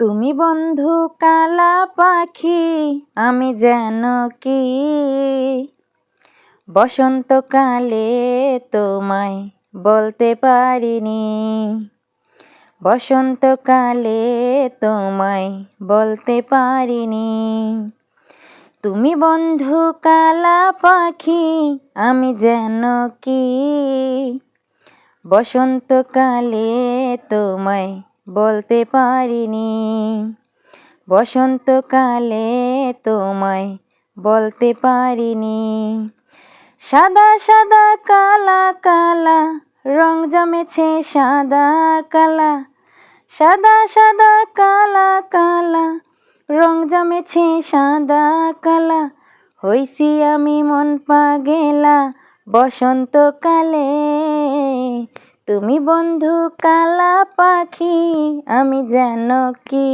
তুমি বন্ধু কালা পাখি, আমি যেন কি বসন্তকালে তোমায় বলতে পারিনি। বসন্তকালে তোমায় বলতে পারিনি। তুমি বন্ধু কালা পাখি, আমি যেন কি বসন্তকালে তোমায় বলতে পারিনি। বসন্তকালে তোমায় বলতে পারিনি। সাদা সাদা কালা কালা রং জমেছে সাদা কালা। সাদা সাদা কালা কালা রং জমেছে সাদা কালা। হইছি আমি মন পাগেলা বসন্তকালে। তুমি বন্ধু কালা পাখি, আমি যেন কি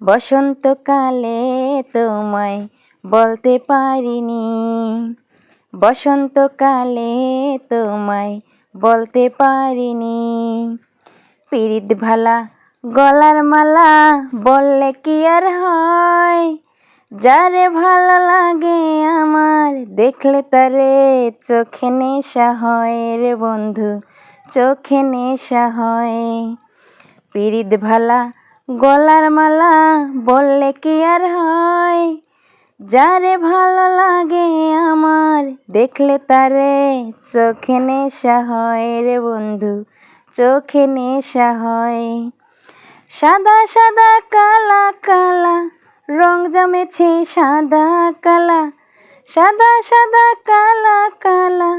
বসন্তকালে তোমায় বলতে পারিনি। বসন্তকালে তোমায় বলতে পারিনি। পিরিত ভালা গলার মালা বললে কি আর হয়। যারে ভালো লাগে আমার দেখলে তারে চোখে নেশা হয় রে বন্ধু, চোখে নেশা হয়। পিরিত ভালা গলার মালা বললে কি আর হয়। যারে ভালো লাগে আমার দেখলে তারে চোখে নেশা হয় রে বন্ধু, চোখে নেশা হয়। সাদা সাদা কালা কালা রং জমেছে সাদা কালা। সাদা সাদা কালা কালা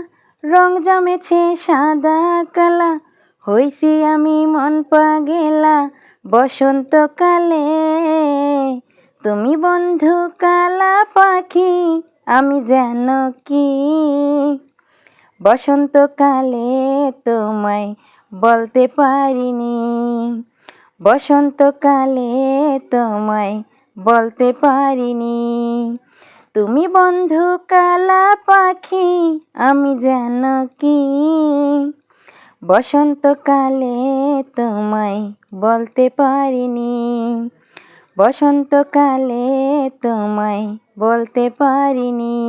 রং জমেছে সাদা কালা। হইছি আমি মন পাগেলা বসন্তকালে। তুমি বন্ধু কালা পাখি, আমি যেন কি বসন্তকালে তোমায় বলতে পারিনি। বসন্তকালে তোমায় বলতে পারিনি। তুমি বন্ধু কালা পাখি, আমি যেন কি বসন্তকালে তোমায় বলতে পারিনি। বসন্তকালে তোমায় বলতে পারিনি।